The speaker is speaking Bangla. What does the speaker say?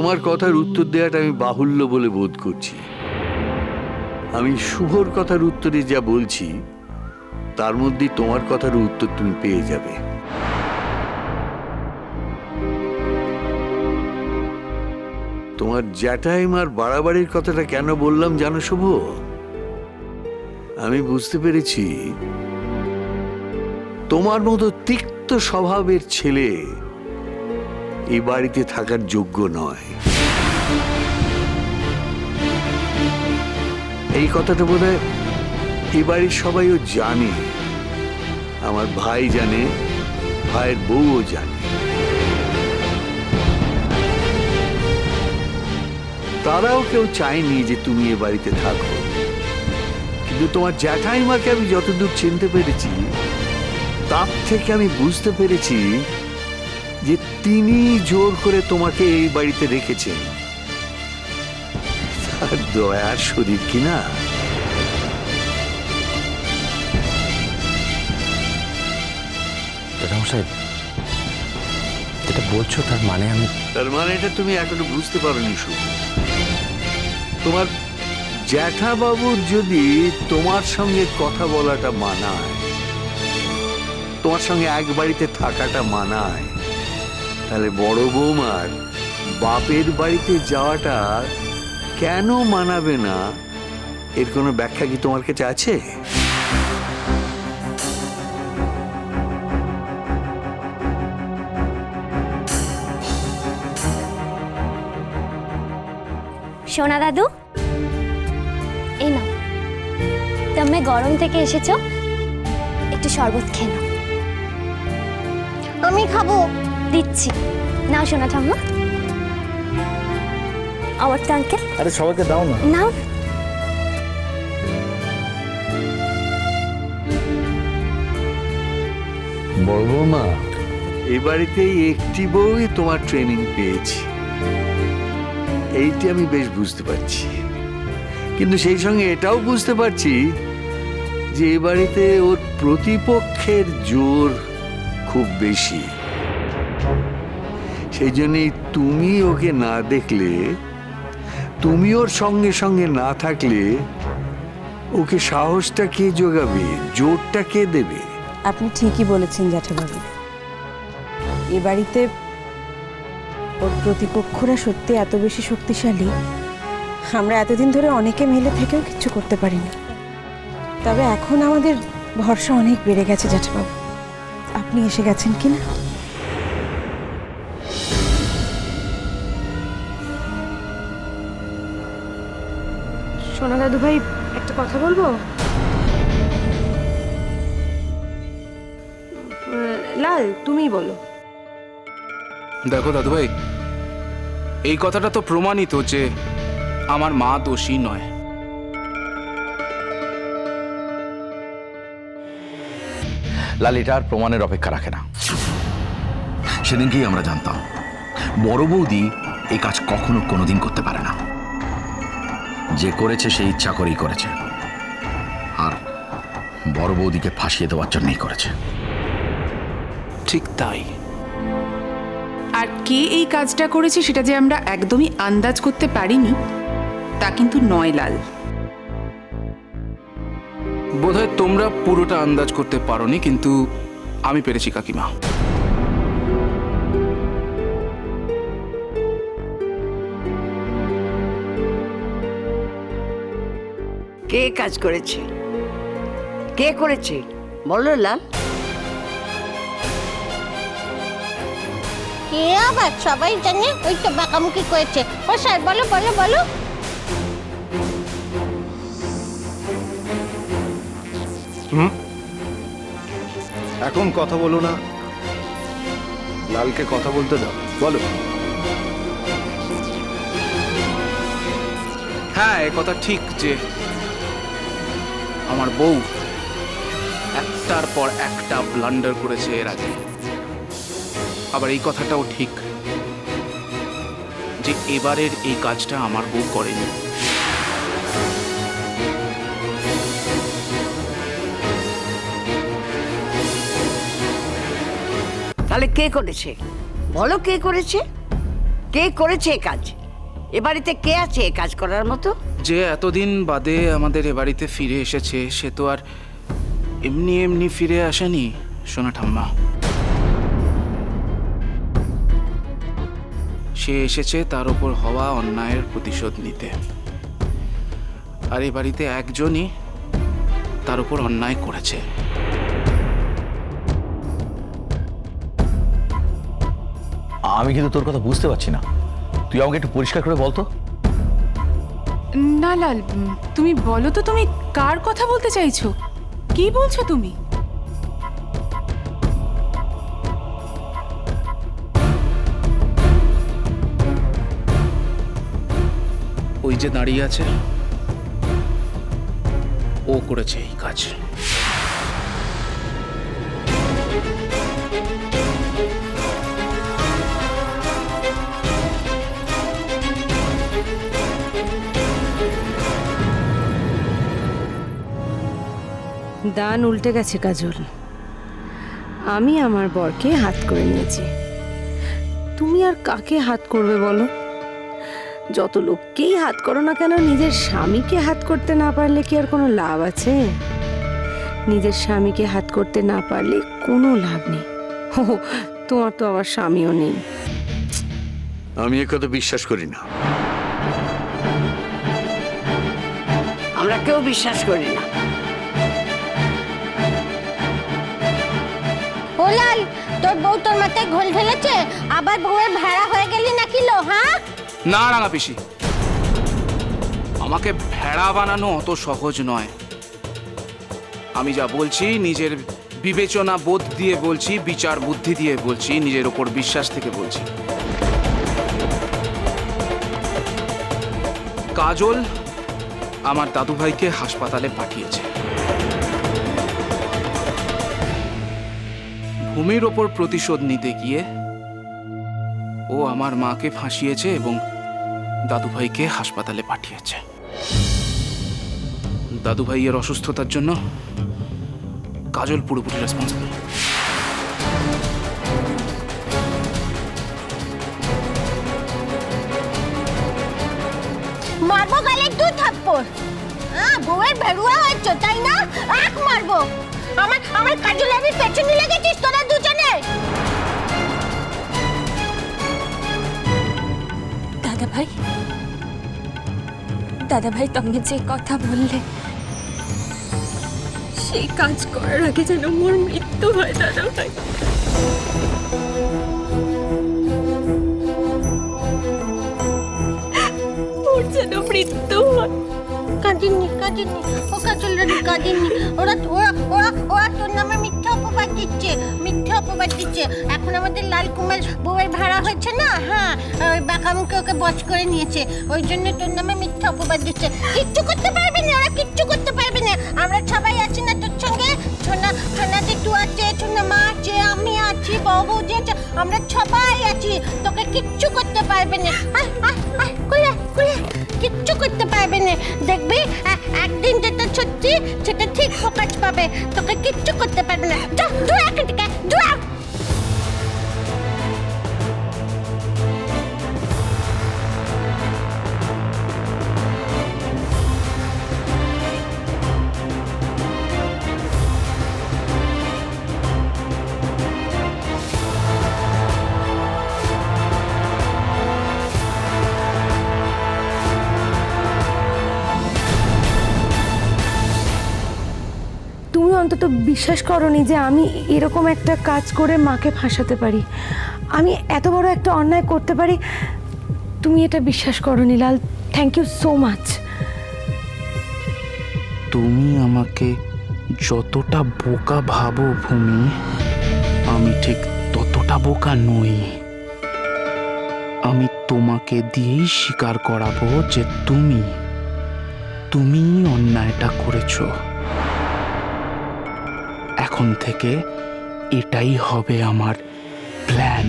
তোমার কথার উত্তর দেওয়াটা আমি বাহুল্য বলে বোধ করছি। আমি শুভর কথার উত্তরে যা বলছি তার মধ্যে তোমার কথার উত্তর তুমি পেয়ে যাবে। তোমার জ্যাঠাইমার বাড়াবাড়ির কথাটা কেন বললাম জানো শুভ? আমি বুঝতে পেরেছি তোমার মতো তিক্ত স্বভাবের ছেলে এই বাড়িতে থাকার যোগ্য নয়। এই কথাটা বোধহয় এই বাড়ির সবাইও জানে, আমার ভাই জানে, ভাইয়ের বউও জানে। তারাও কেউ চায়নি যে তুমি এ বাড়িতে থাকো, কিন্তু তোমার জ্যাঠাইমাকে আমি যতদূর চিনতে পেরেছি তার থেকে আমি বুঝতে পেরেছি যে তিনি জোর করে তোমাকে এই বাড়িতে রেখেছেন। তার দয়ার শরীর কিনা। সাহেব, যেটা বলছো তার মানে তার মানে এটা তুমি এখনো বুঝতে পারোনি শুধু। তোমার জ্যাঠাবাবুর যদি তোমার সঙ্গে কথা বলাটা মানায়, তোমার সঙ্গে এক বাড়িতে থাকাটা মানায়, তাহলে বড় বৌমার বাপের বাড়িতে যাওয়াটা কেন মানাবে না, এর কোনো ব্যাখ্যা কি তোমার কাছে আছে? সোনা দাদু, এই নাও, তুমি গরম থেকে এসেছো, একটু শরবত খেয়ে নাও। আমি খাবো। দিচ্ছি, নাও সোনা ঠাম্মা। আমার তো আঙ্কেল। আরে সবাইকে দাও না। নাও। বড় বৌমা, এই বাড়িতে একটি বউই তোমার ট্রেনিং পেয়েছি, এইটি আমি বেশ বুঝতে পারছি। কিন্তু সেই সঙ্গে এটাও বুঝতে পারছি যে এ বাড়িতে ওর প্রতিপক্ষের জোর খুব বেশি। সেই জন্যই তুমি ওকে না দেখলে, তুমি ওর সঙ্গে সঙ্গে না থাকলে ওকে সাহসটা কে যোগাবে, জোরটা কে দেবে? আপনি ঠিকই বলেছেন জ্যাঠাবাবু, এ বাড়িতে ওর প্রতিপক্ষরা সত্যি এত বেশি শক্তিশালী, আমরা এতদিন ধরে অনেকে মিলে থেকেও কিচ্ছু করতে পারিনি। তবে এখন আমাদের ভরসা অনেক বেড়ে গেছে জ্যাঠাবাবু, আপনি এসে গেছেন কিনা। সোনা দাদু ভাই, একটা কথা বলবো? লাল, তুমিই বলো। দেখো দাদু ভাই, এই কথাটা তো প্রমাণিত যে আমার মা দোষী নয়। লালিটার প্রমাণের অপেক্ষা রাখে না। সেদিনকেই আমরা জানতাম বড় বৌদি এই কাজ কখনো কোনোদিন করতে পারে না। যে করেছে সে ইচ্ছা করেই করেছে, আর বড় বৌদিকে ফাঁসিয়ে দেওয়ার জন্যই করেছে। ঠিক তাই। আর কে এই কাজটা করেছে সেটা যে আমরা একদমই আন্দাজ করতে পারিনি তা কিন্তু নয় লাল। বোধহয় তোমরা পুরোটা আন্দাজ করতে পারোনি, কিন্তু আমি পেরেছি কাকিমা। কে কাজ করেছে? কে করেছে বলো লাল। কে আবার? সবাই জানে, ওই তো বাঁকামুখি করেছে। ও স্যার, বলো বলো বলো। এখন কথা বলো না, লালকে কথা বলতে দাও, বলো। হ্যাঁ, এ কথা ঠিক যে আমার বউ একটার পর একটা ব্লান্ডার করেছে এর আগে। আবার এই কথাটাও ঠিক যে এবারের এই কাজটা আমার বউ করেনি। তাহলে কে করেছে বলো, কে করেছে? কে করেছে এ কাজ? এ বাড়িতে কে আছে এ কাজ করার মতো? যে এতদিন বাদে আমাদের এ বাড়িতে ফিরে এসেছে সে তো আর এমনি এমনি ফিরে আসেনি সোনা ঠাম্মা। সে এসেছে তার উপর হওয়া অন্যায়ের প্রতিশোধ নিতে। আর এই বাড়িতে একজনই তার উপর অন্যায় করেছে। আমি কিন্তু তোর কথা বুঝতে পারছি না, তুই আমাকে একটু পরিষ্কার করে বলতো। না লাল, তুমি বলো তো তুমি কার কথা বলতে চাইছো? কি বলছো তুমি? ওই যে দাঁড়িয়ে আছে ও করেছে এই কাজ। দান উল্টে গেছে কাজল। আমি আমার বরকে হাত করে নিয়েছি, তুমি আর কাকে হাত করবে বলো? যত লোককেই হাত করো না কেন, নিজের স্বামীকে হাত করতে না পারলে কি আর কোনো লাভ আছে? নিজের স্বামীকে হাত করতে না পারলে কোনো লাভ নেই। ও, তোমার তো আবার স্বামীও নেই। আমি এ কথা বিশ্বাস করি না। আমরা কেউ বিশ্বাস করি না। ও লাল, তোর বউ তোর মাথায় ঘোল ঢেলেছে? আবার বউয়ের ভাড়া হয়ে গেলি নাকি লো? হ্যাঁ না রাঙা পিসি, আমাকে ভেড়া বানানো অত সহজ নয়। আমি যা বলছি নিজের বিবেচনা বোধ দিয়ে বলছি, বিচার বুদ্ধি দিয়ে বলছি, নিজের ওপর বিশ্বাস থেকে বলছি। কাজল আমার দাদুভাইকে হাসপাতালে পাঠিয়েছে। ভূমির ওপর প্রতিশোধ নিতে গিয়ে ও আমার মাকে ফাঁসিয়েছে এবং দাদুভাইকে হাসপাতালে পাঠিয়েছে। দাদুভাইয়ের অসুস্থতার জন্য কাজল পুরোপুরি রেসপন্সিবল। মারবো গালে 2 থাপ্পড়। বউয়ের বেড়ুয়া হয়েছ তাই না? আখ মারবো। আমার কাজল আমি পেছনে লেগেছিস তোরা দুজনে। দাদা ভাই তুমি যে কথা বললে সেই কাজ করার আগে যেন মোর মৃত্যু হয় দাদা ভাই। ওর যেন মৃত্যু হয়। কাঁদিনি ও কাজলের কাঁদিনি। ওরা ওরা ওরা ওরা তোর নামে মিথ্যা অপবাদ দিচ্ছে। এখন আমাদের লাল কুমার বউয়ের ভাড়া হয়েছে না, হ্যাঁ ওই বাঁকামুখে ওকে বচ করে নিয়েছে, ওই জন্য তোর নামে মিথ্যা অপবাদ দিচ্ছে। কিচ্ছু করতে পারবে না ওরা, কিচ্ছু করতে পারবে না। আমরা সবাই আছি না তোর সঙ্গে? ছোনা দিটু আছে, ছোনা মা আছে, আমি আছি, বৌদি আছে, আমরা সবাই আছি। তোকে কিচ্ছু করতে পারবে না। কিচ্ছু করতে পারবে না। দেখবি একদিন যেটা সত্যি সেটা ঠিক প্রকাশ পাবে। তোকে কিচ্ছু করতে পারবে না। তুমি অন্তত বিশ্বাস করোনি যে আমি এরকম একটা কাজ করে মাকে ফাঁসাতে পারি, আমি এত বড় একটা অন্যায় করতে পারি। তুমি এটা বিশ্বাস করোনি Lal. Thank you so much. তুমি আমাকে যতটা বোকা ভাবো ভূমি, আমি ঠিক ততটা বোকা নই। আমি তোমাকে দিয়েই স্বীকার করাবো যে তুমি অন্যায়টা করেছো। এখন থেকে এটাই হবে আমার প্ল্যান।